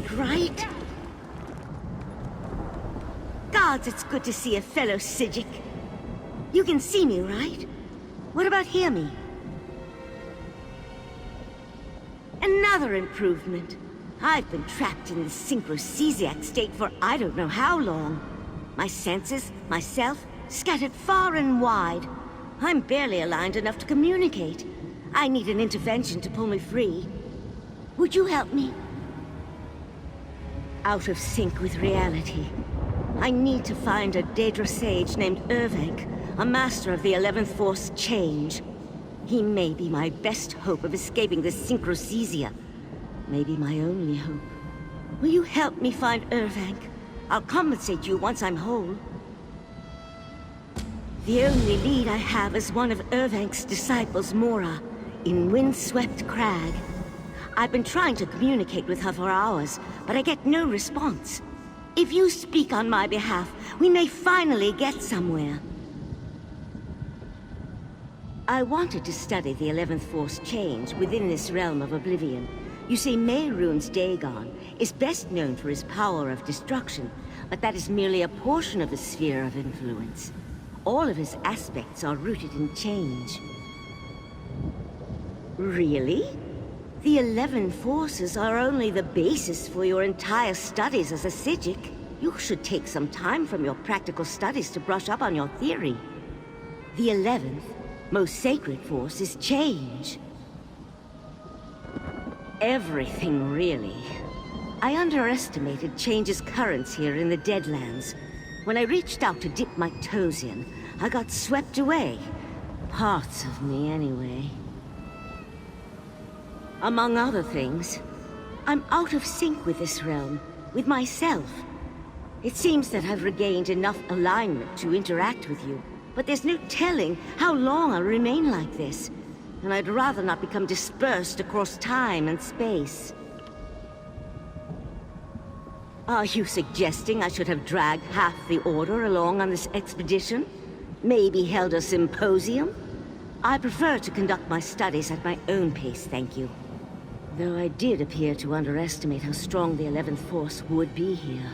ain't right. Gods, it's good to see a fellow Psijic. You can see me, right? What about hear me? Another improvement. I've been trapped in the sychroseisiac state for I don't know how long. My senses, myself, scattered far and wide. I'm barely aligned enough to communicate. I need an intervention to pull me free. Would you help me? Out of sync with reality. I need to find a Daedra sage named Rrvenk, a master of the 11th Force change. He may be my best hope of escaping the sychroseisiac. Maybe my only hope. Will you help me find Rrvenk? I'll compensate you once I'm whole. The only lead I have is one of Rrvenk's disciples, Mora, in Windswept Crag. I've been trying to communicate with her for hours, but I get no response. If you speak on my behalf, we may finally get somewhere. I wanted to study the 11th Force change within this realm of oblivion. You see, Mehrunes Dagon is best known for his power of destruction, but that is merely a portion of his sphere of influence. All of his aspects are rooted in change. Really? The 11 Forces are only the basis for your entire studies as a Psijic. You should take some time from your practical studies to brush up on your theory. The 11th, most sacred force is change. Everything, really. I underestimated change's currents here in the Deadlands. When I reached out to dip my toes in, I got swept away. Parts of me, anyway. Among other things, I'm out of sync with this realm, with myself. It seems that I've regained enough alignment to interact with you, but there's no telling how long I'll remain like this. And I'd rather not become dispersed across time and space. Are you suggesting I should have dragged half the Order along on this expedition? Maybe held a symposium? I prefer to conduct my studies at my own pace, thank you. Though I did appear to underestimate how strong the 11th Force would be here.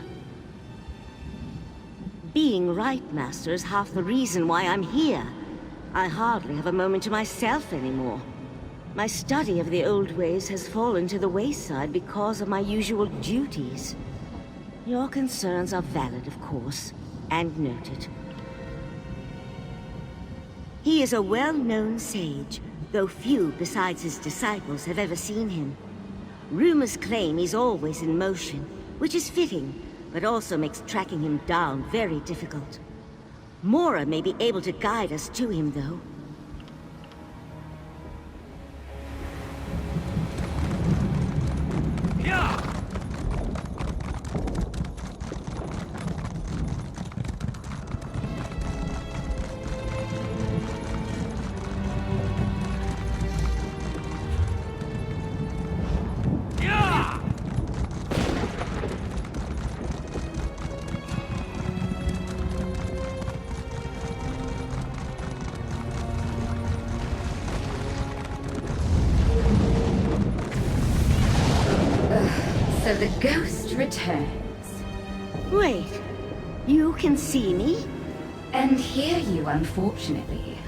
Being right, Master, is half the reason why I'm here. I hardly have a moment to myself anymore. My study of the old ways has fallen to the wayside because of my usual duties. Your concerns are valid, of course, and noted. He is a well-known sage, though few besides his disciples have ever seen him. Rumors claim he's always in motion, which is fitting, but also makes tracking him down very difficult. Mora may be able to guide us to him, though. Yeah! So the ghost returns. Wait, you can see me? And hear you, unfortunately.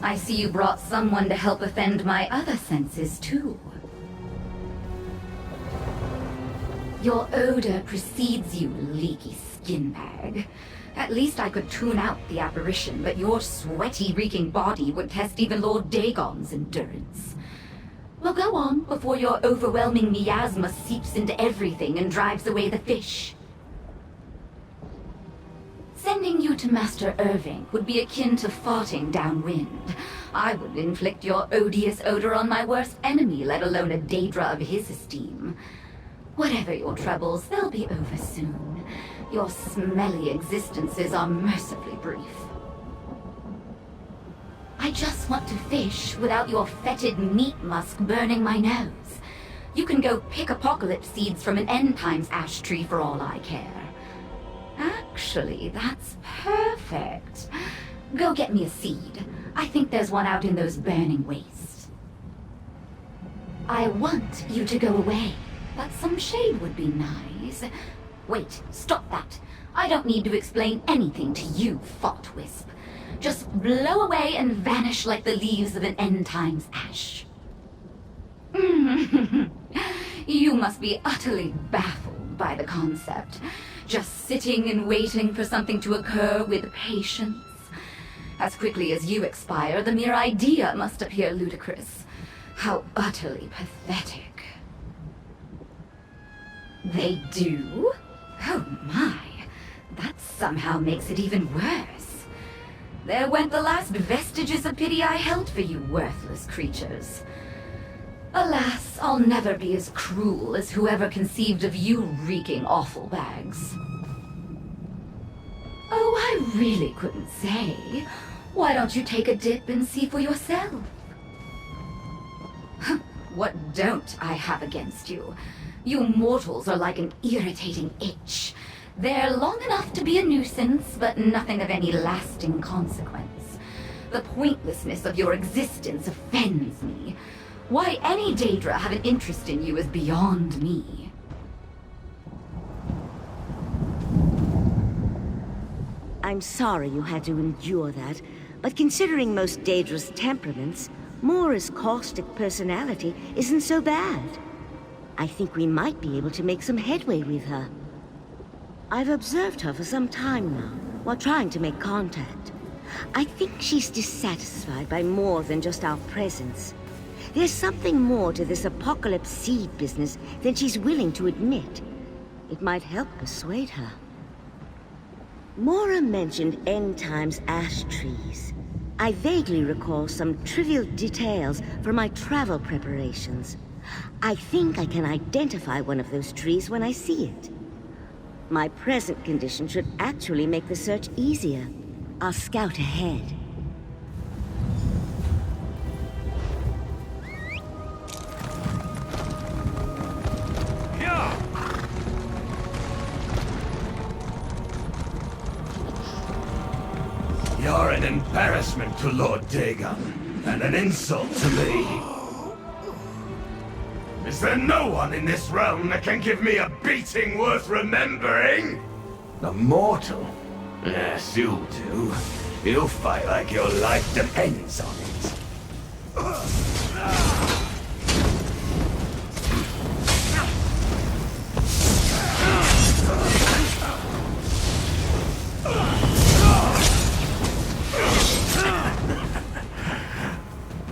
I see you brought someone to help offend my other senses, too. Your odor precedes you, leaky skin bag. At least I could tune out the apparition, but your sweaty, reeking body would test even Lord Dagon's endurance. Well, go on, before your overwhelming miasma seeps into everything and drives away the fish. Sending you to Master Rrvenk would be akin to farting downwind. I would inflict your odious odor on my worst enemy, let alone a Daedra of his esteem. Whatever your troubles, they'll be over soon. Your smelly existences are mercifully brief. I just want to fish without your fetid meat musk burning my nose. You can go pick apocalypse seeds from an end times ash tree for all I care. Actually, that's perfect. Go get me a seed. I think there's one out in those burning wastes. I want you to go away, but some shade would be nice. Wait, stop that. I don't need to explain anything to you, Thought Wisp. Just blow away and vanish like the leaves of an end times ash. You must be utterly baffled by the concept. Just sitting and waiting for something to occur with patience. As quickly as you expire, the mere idea must appear ludicrous. How utterly pathetic. They do? Oh my. That somehow makes it even worse. There went the last vestiges of pity I held for you worthless creatures. Alas, I'll never be as cruel as whoever conceived of you reeking awful bags. Oh, I really couldn't say. Why don't you take a dip and see for yourself? What don't I have against you? You mortals are like an irritating itch. They're long enough to be a nuisance, but nothing of any lasting consequence. The pointlessness of your existence offends me. Why any Daedra have an interest in you is beyond me. I'm sorry you had to endure that, but considering most Daedra's temperaments, Mora's caustic personality isn't so bad. I think we might be able to make some headway with her. I've observed her for some time now, while trying to make contact. I think she's dissatisfied by more than just our presence. There's something more to this apocalypse seed business than she's willing to admit. It might help persuade her. Mora mentioned end times ash trees. I vaguely recall some trivial details from my travel preparations. I think I can identify one of those trees when I see it. My present condition should actually make the search easier. I'll scout ahead. You're an embarrassment to Lord Dagon, and an insult to me. Is there no one in this realm that can give me a beating worth remembering? A mortal? Yes, you'll do. You'll fight like your life depends on it.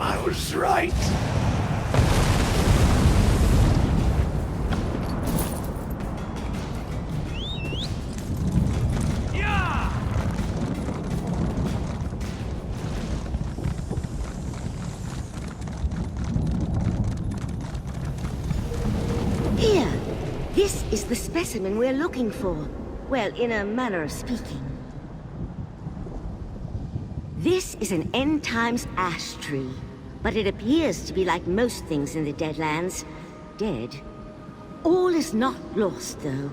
I was right. Here! This is the specimen we're looking for. Well, in a manner of speaking. This is an end times ash tree, but it appears to be like most things in the Deadlands. Dead. All is not lost, though.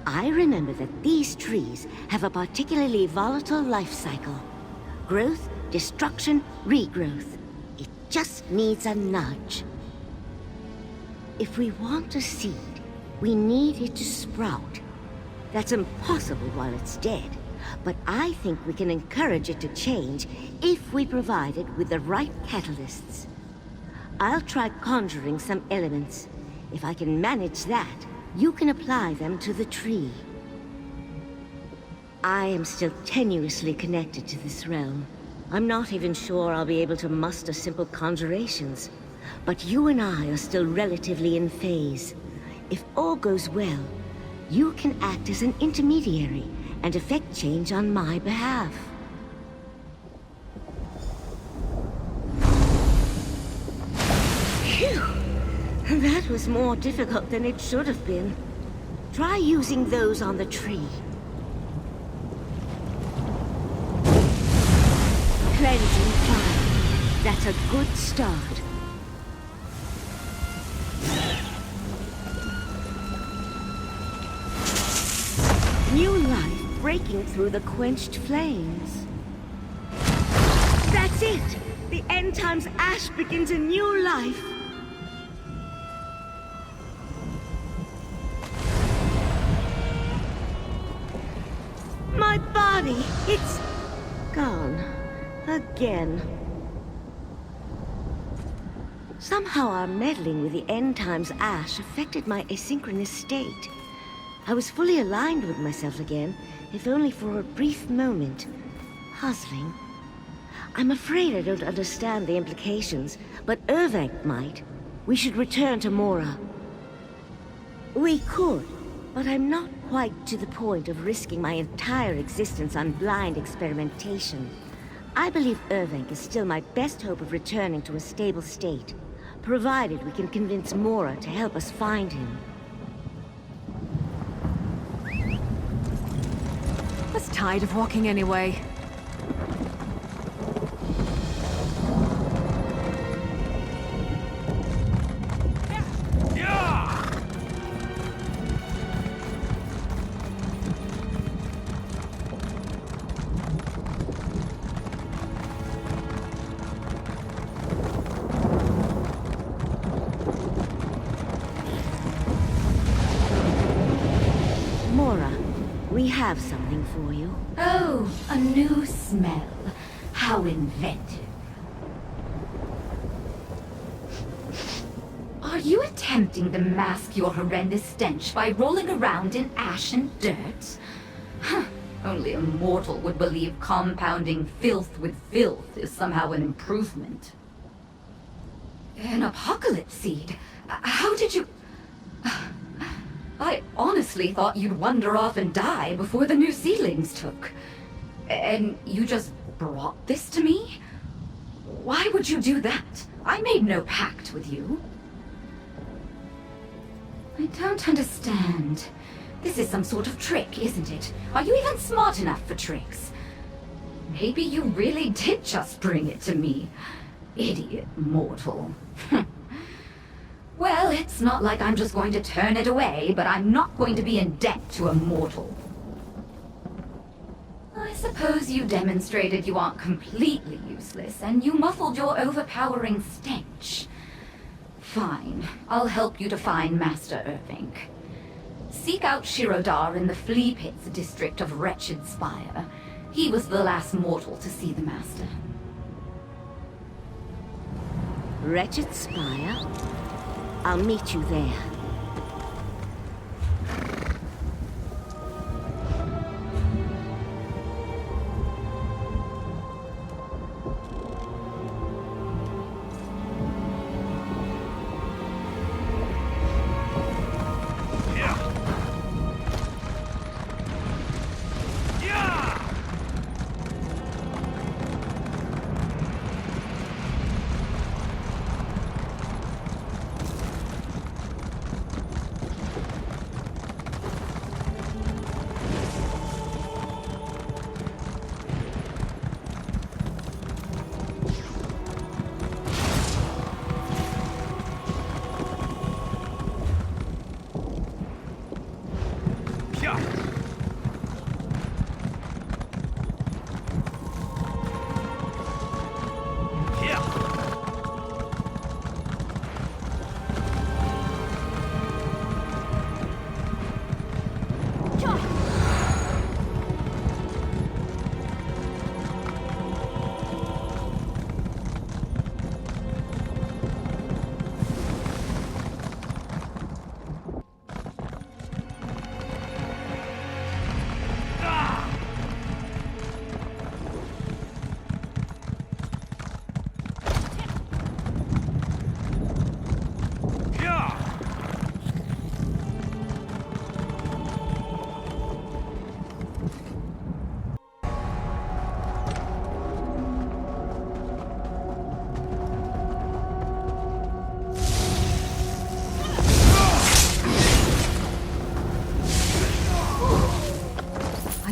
I remember that these trees have a particularly volatile life cycle. Growth, destruction, regrowth. It just needs a nudge. If we want a seed, we need it to sprout. That's impossible while it's dead, but I think we can encourage it to change if we provide it with the right catalysts. I'll try conjuring some elements. If I can manage that, you can apply them to the tree. I am still tenuously connected to this realm. I'm not even sure I'll be able to muster simple conjurations. But you and I are still relatively in phase. If all goes well, you can act as an intermediary and effect change on my behalf. Phew! That was more difficult than it should have been. Try using those on the tree. Cleansing fire. That's a good start. New life breaking through the quenched flames. That's it! The end times ash begins a new life! My body, it's gone. Again. Somehow our meddling with the end times ash affected my asynchronous state. I was fully aligned with myself again, if only for a brief moment. Puzzling. I'm afraid I don't understand the implications, but Rrvenk might. We should return to Mora. We could, but I'm not quite to the point of risking my entire existence on blind experimentation. I believe Rrvenk is still my best hope of returning to a stable state, provided we can convince Mora to help us find him. I was tired of walking anyway. Mora, we have something for you. Oh, a new smell. How inventive. Are you attempting to mask your horrendous stench by rolling around in ash and dirt? Huh. Only a mortal would believe compounding filth with filth is somehow an improvement. An apocalypse seed? How did you... I honestly thought you'd wander off and die before the new seedlings took. And you just brought this to me? Why would you do that? I made no pact with you. I don't understand. This is some sort of trick, isn't it? Are you even smart enough for tricks? Maybe you really did just bring it to me. Idiot mortal. Well, it's not like I'm just going to turn it away, but I'm not going to be in debt to a mortal. I suppose you demonstrated you aren't completely useless, and you muffled your overpowering stench. Fine. I'll help you to find Master Rrvenk. Seek out Shirodar in the Flea Pits district of Wretched Spire. He was the last mortal to see the Master. Wretched Spire? I'll meet you there.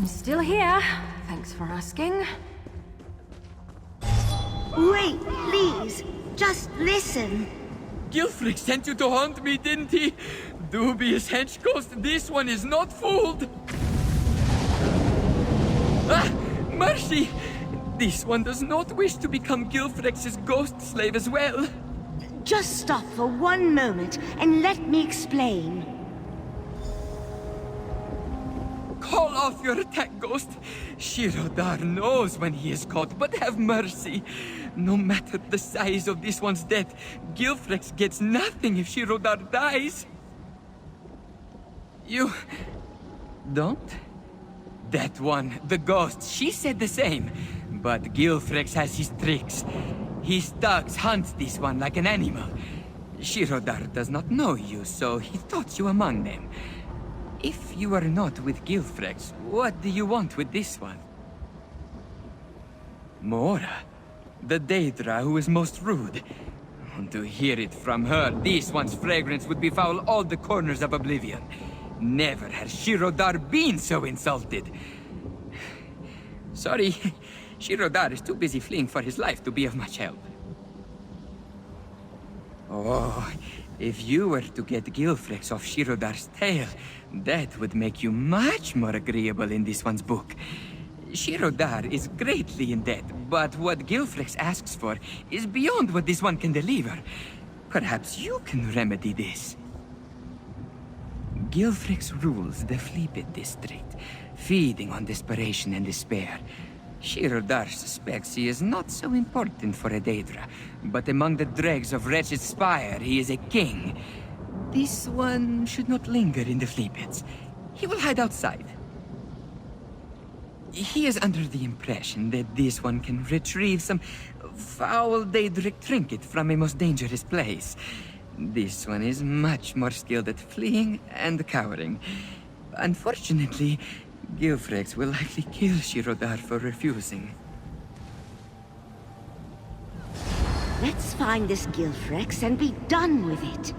Still here. Thanks for asking. Wait, please. Just listen. Gilfric sent you to haunt me, didn't he? Dubious hench ghost, this one is not fooled. Ah, mercy! This one does not wish to become Gilfric's ghost slave as well. Just stop for one moment and let me explain. Call off your attack, Ghost. Shirodar knows when he is caught, but have mercy. No matter the size of this one's death, Gilfrex gets nothing if Shirodar dies. You... don't? That one, the Ghost, she said the same. But Gilfrex has his tricks. His dogs hunt this one like an animal. Shirodar does not know you, so he thought you among them. If you are not with Gilfrex, what do you want with this one? Mora, the Daedra who is most rude. To hear it from her, this one's fragrance would befoul all the corners of Oblivion. Never has Shirodar been so insulted. Sorry, Shirodar is too busy fleeing for his life to be of much help. Oh, if you were to get Gilfrex off Shirodar's tail, that would make you much more agreeable in this one's book. Shirodar is greatly in debt, but what Gilfrex asks for is beyond what this one can deliver. Perhaps you can remedy this. Gilfrex rules the Fleepit district, feeding on desperation and despair. Shirodar suspects he is not so important for a Daedra, but among the dregs of Wretched Spire, he is a king. This one should not linger in the Fleepits. He will hide outside. He is under the impression that this one can retrieve some foul Daedric trinket from a most dangerous place. This one is much more skilled at fleeing and cowering. Unfortunately, Gilfrex will likely kill Shirodar for refusing. Let's find this Gilfrex and be done with it.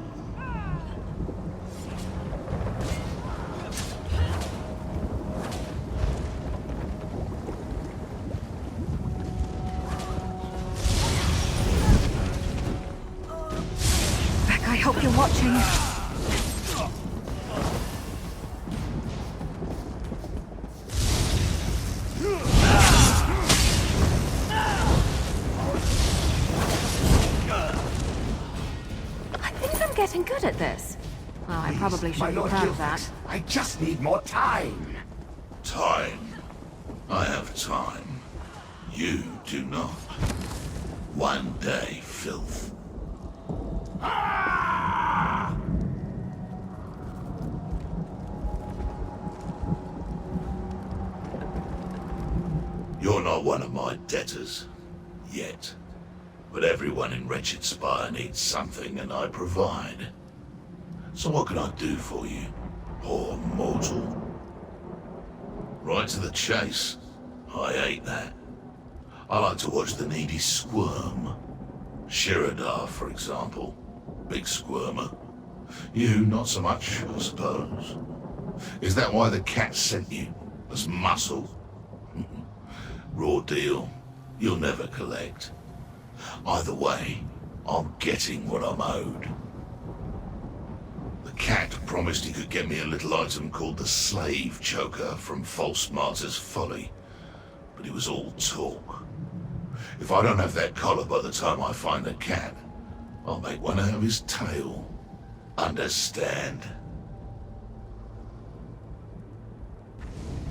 Beck, I hope you're watching. Getting good at this. Well, I probably should be proud of that. I just need more time. Time? I have time. You do not. One day, filth. Ah! You're not one of my debtors. Yet. But everyone in Wretched Spire needs something, and I provide. So what can I do for you, poor mortal? Right to the chase. I hate that. I like to watch the needy squirm. Shirodar, for example. Big squirmer. You, not so much, I suppose. Is that why the cat sent you? As muscle? Raw deal. You'll never collect. Either way, I'm getting what I'm owed. The cat promised he could get me a little item called the Slave Choker from False Martyr's Folly, but it was all talk. If I don't have that collar by the time I find the cat, I'll make one out of his tail. Understand?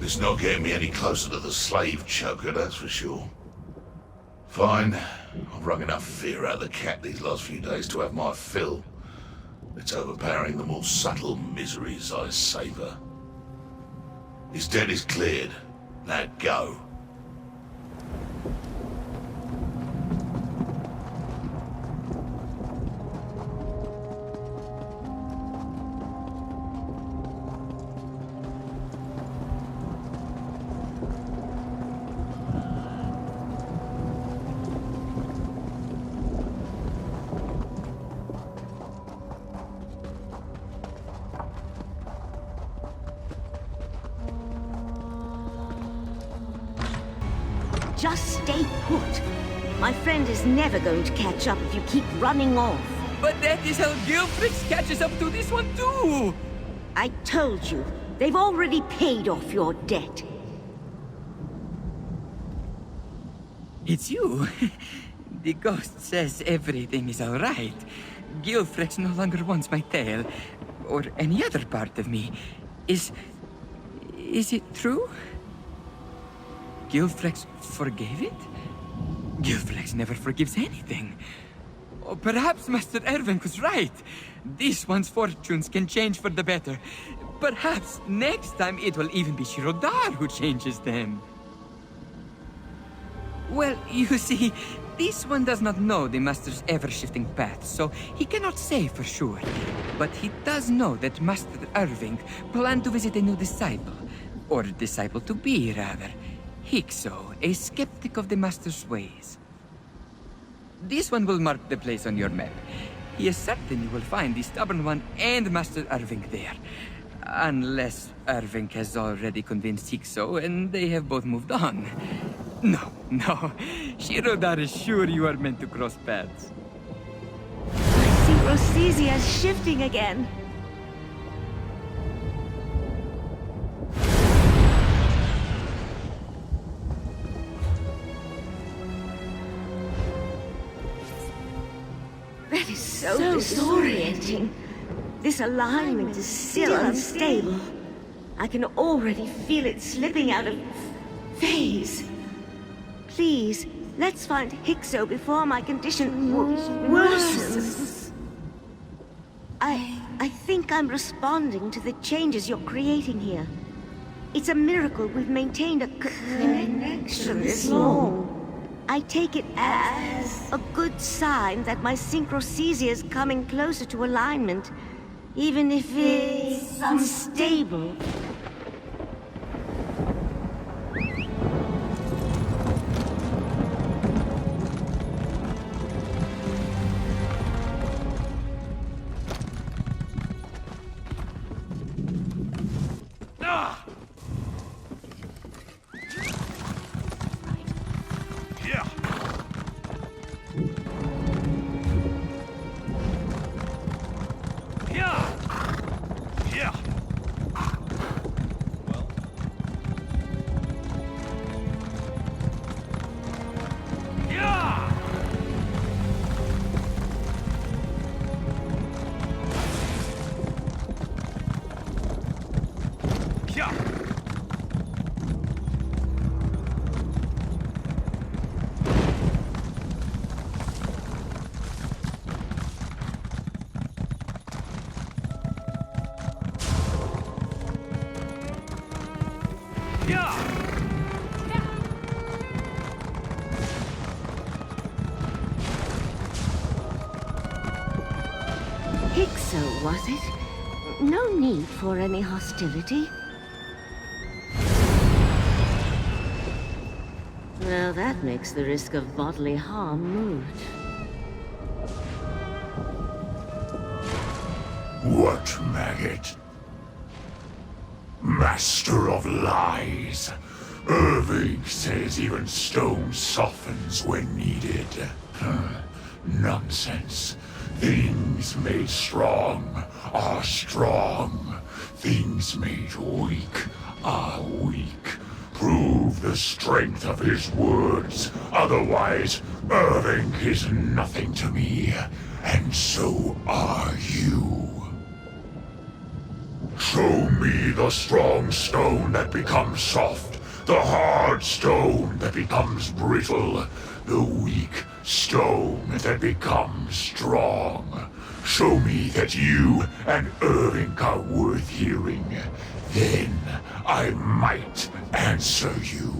It's not getting me any closer to the Slave Choker, that's for sure. Fine. I've wrung enough fear out of the cat these last few days to have my fill. It's overpowering the more subtle miseries I savor. His debt is cleared. Now go. Just stay put. My friend is never going to catch up if you keep running off. But that is how Gilfrex catches up to this one too! I told you, they've already paid off your debt. It's you. The ghost says everything is alright. Gilfrex no longer wants my tail, or any other part of me. Is it true? Gilfrex forgave it? Gilfrex never forgives anything. Or perhaps Master Rrvenk was right. This one's fortunes can change for the better. Perhaps next time it will even be Shirodar who changes them. Well, you see, this one does not know the Master's ever-shifting path, so he cannot say for sure. But he does know that Master Rrvenk planned to visit a new disciple. Or disciple-to-be, rather. Hykso, a skeptic of the Master's ways. This one will mark the place on your map. He is certain you will find the Stubborn One and Master Rrvenk there. Unless Rrvenk has already convinced Hykso and they have both moved on. No. Shirodar is sure you are meant to cross paths. My sychroseisiac is shifting again. That is so disorienting. This alignment is still unstable. I can already feel it slipping out of phase. Please, let's find Hykso before my condition worsens. I think I'm responding to the changes you're creating here. It's a miracle we've maintained a connection this long. I take it as a good sign that my sychroseisiac is coming closer to alignment, even if it's unstable. Hykso, was it? No need for any hostility. Well, that makes the risk of bodily harm moot. What maggot? Master of lies. Rrvenk says even stone softens when needed. Nonsense. Things made strong are strong. Things made weak are weak. Prove the strength of his words. Otherwise, Rrvenk is nothing to me. And so are you. Show me the strong stone that becomes soft, the hard stone that becomes brittle, the weak stone that becomes strong. Show me that you and Rrvenk are worth hearing. Then I might answer you.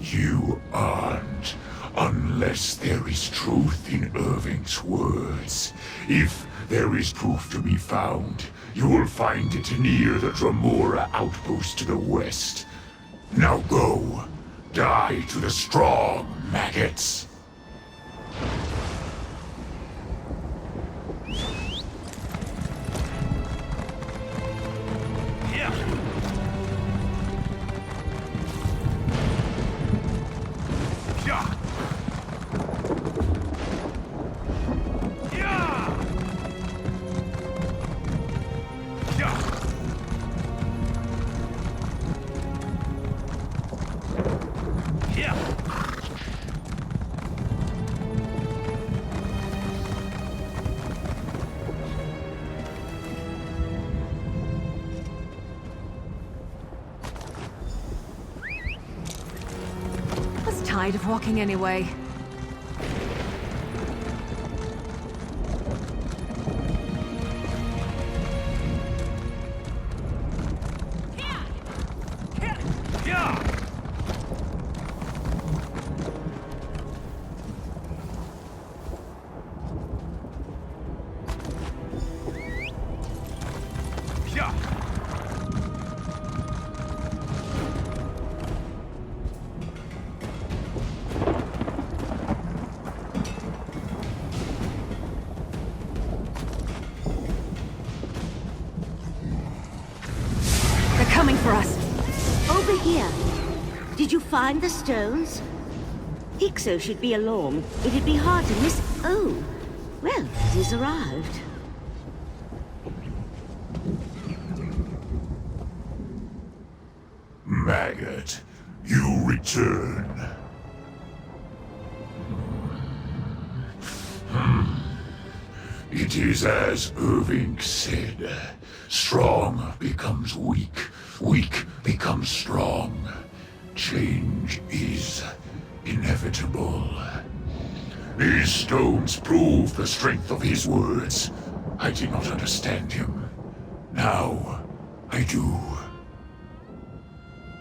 You aren't, unless there is truth in Rrvenk's words. If there is proof to be found, you will find it near the Dremora outpost to the west. Now go. Die to the strong, maggots. tired of walking anyway. Coming for us. Over here. Did you find the stones? Hixo should be along. It'd be hard to miss. Oh, well, it is arrived. Maggot, you return. It is as Rrvenk said. Strong becomes weak. Weak becomes strong. Change is inevitable. These stones prove the strength of his words. I did not understand him. Now, I do.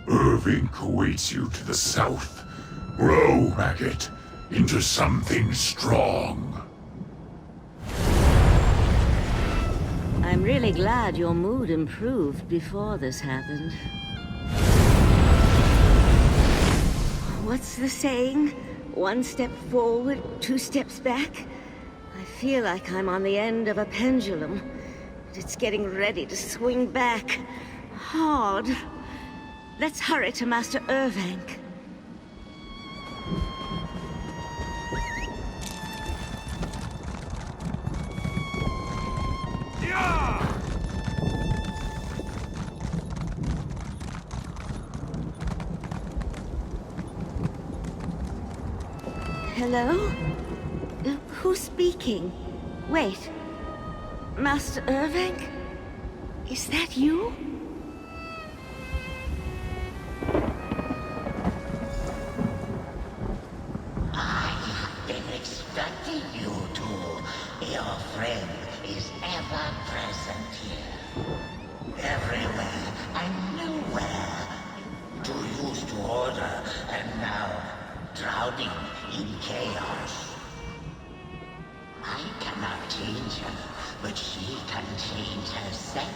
Rrvenk awaits you to the south. Grow, maggot, into something strong. I'm really glad your mood improved before this happened. What's the saying? 1 step forward, 2 steps back? I feel like I'm on the end of a pendulum. It's getting ready to swing back. Hard. Let's hurry to Master Rrvenk. Hello? Who's speaking? Wait. Master Rrvenk? Is that you? I've been expecting you to. Your friend is ever present here. Everywhere and nowhere. Too used to order and now drowning in chaos. I cannot change her, but she can change herself.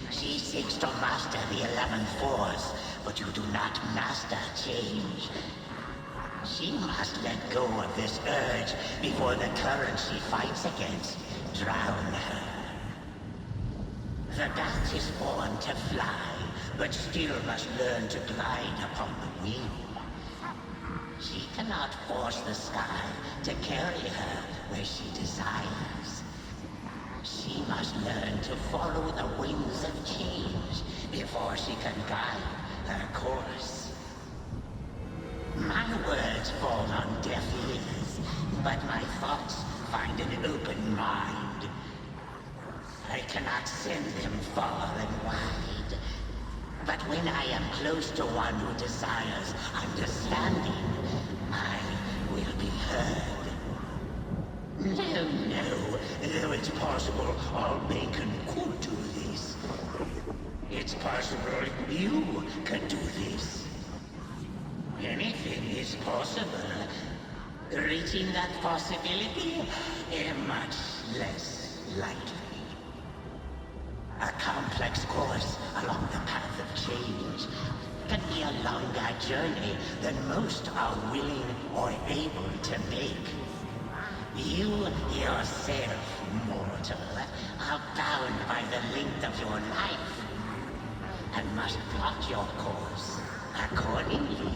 She seeks to master the 11th Force, but you do not master change. She must let go of this urge before the current she fights against drown her. The bat is born to fly, but still must learn to glide upon the wing. She cannot force the sky to carry her where she desires. She must learn to follow the winds of change before she can guide her course. My words fall on deaf ears, but my thoughts find an open mind. I cannot send them far and wide, but when I am close to one who desires understanding, I will be heard. No, though it's possible all bacon could do this. It's possible you could do this. Anything is possible. Reaching that possibility, much less likely. A complex course along the path of change can be a longer journey than most are willing or able to make. You yourself, mortal, are bound by the length of your life, and must plot your course accordingly.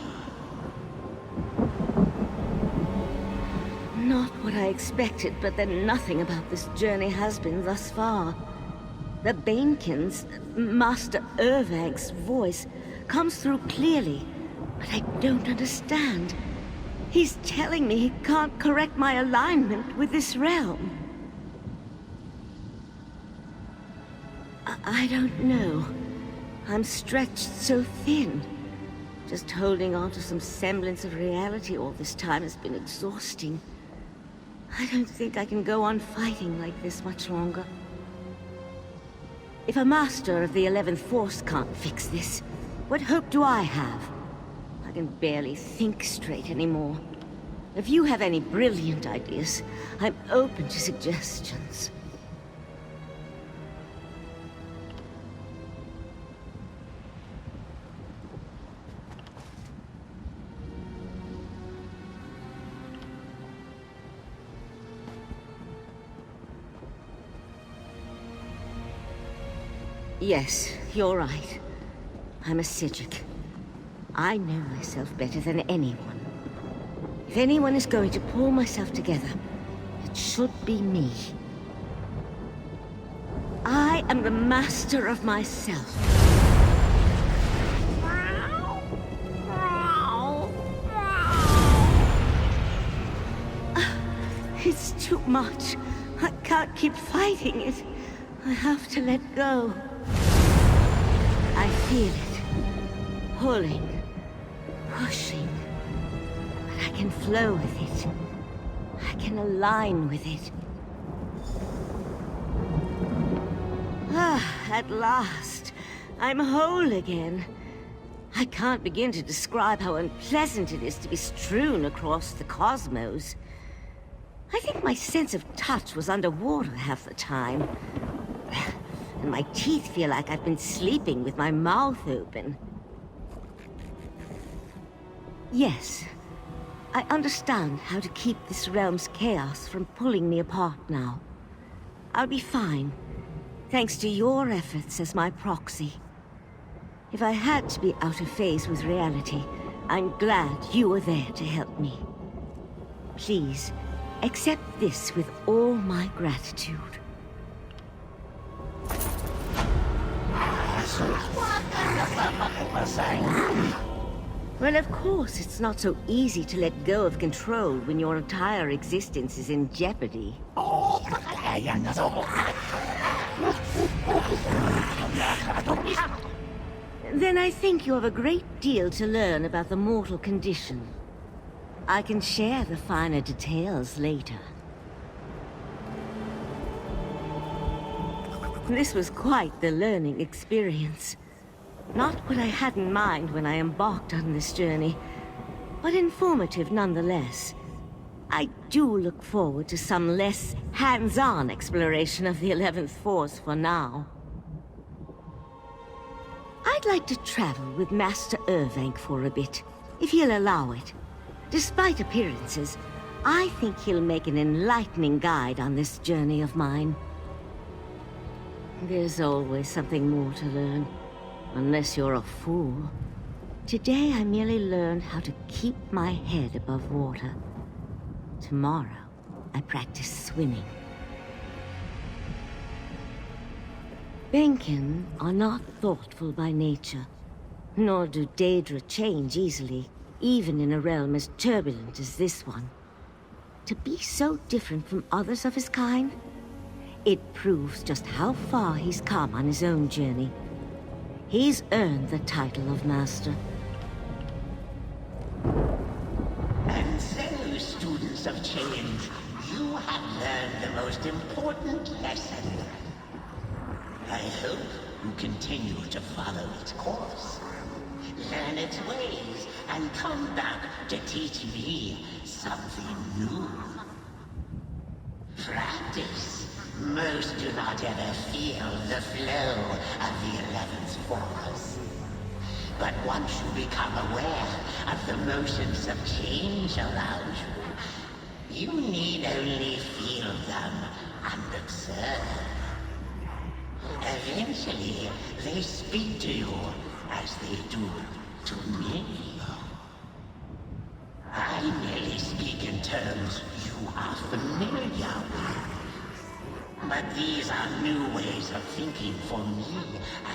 Not what I expected, but then nothing about this journey has been thus far. The Banekin's, Master Rrvenk's voice comes through clearly, but I don't understand. He's telling me he can't correct my alignment with this realm. I don't know. I'm stretched so thin. Just holding on to some semblance of reality all this time has been exhausting. I don't think I can go on fighting like this much longer. If a master of the 11th Force can't fix this, what hope do I have? I can barely think straight anymore. If you have any brilliant ideas, I'm open to suggestions. Yes, you're right. I'm a sychroseisiac. I know myself better than anyone. If anyone is going to pull myself together, it should be me. I am the master of myself. It's too much. I can't keep fighting it. I have to let go. I feel it. Pulling. Pushing. But I can flow with it. I can align with it. At last. I'm whole again. I can't begin to describe how unpleasant it is to be strewn across the cosmos. I think my sense of touch was underwater half the time. And my teeth feel like I've been sleeping with my mouth open. Yes, I understand how to keep this realm's chaos from pulling me apart now. I'll be fine, thanks to your efforts as my proxy. If I had to be out of phase with reality, I'm glad you were there to help me. Please, accept this with all my gratitude. Well, of course, it's not so easy to let go of control when your entire existence is in jeopardy. Then I think you have a great deal to learn about the mortal condition. I can share the finer details later. This was quite the learning experience. Not what I had in mind when I embarked on this journey, but informative nonetheless. I do look forward to some less hands-on exploration of the 11th Force for now. I'd like to travel with Master Rrvenk for a bit, if he'll allow it. Despite appearances, I think he'll make an enlightening guide on this journey of mine. There's always something more to learn, unless you're a fool. Today I merely learned how to keep my head above water. Tomorrow, I practice swimming. Benken are not thoughtful by nature, nor do Daedra change easily, even in a realm as turbulent as this one. To be so different from others of his kind, it proves just how far he's come on his own journey. He's earned the title of Master. And so, students of change, you have learned the most important lesson. I hope you continue to follow its course, learn its ways, and come back to teach me something new. Practice. Most do not ever feel the flow of the 11th Force. But once you become aware of the motions of change around you, you need only feel them and observe. Eventually, they speak to you as they do to me. I merely speak in terms you are familiar with. But these are new ways of thinking for me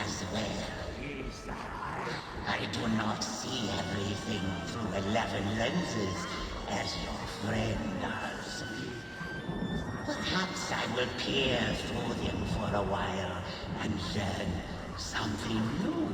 as well. I do not see everything through 11 lenses as your friend does. Perhaps I will peer through them for a while and learn something new.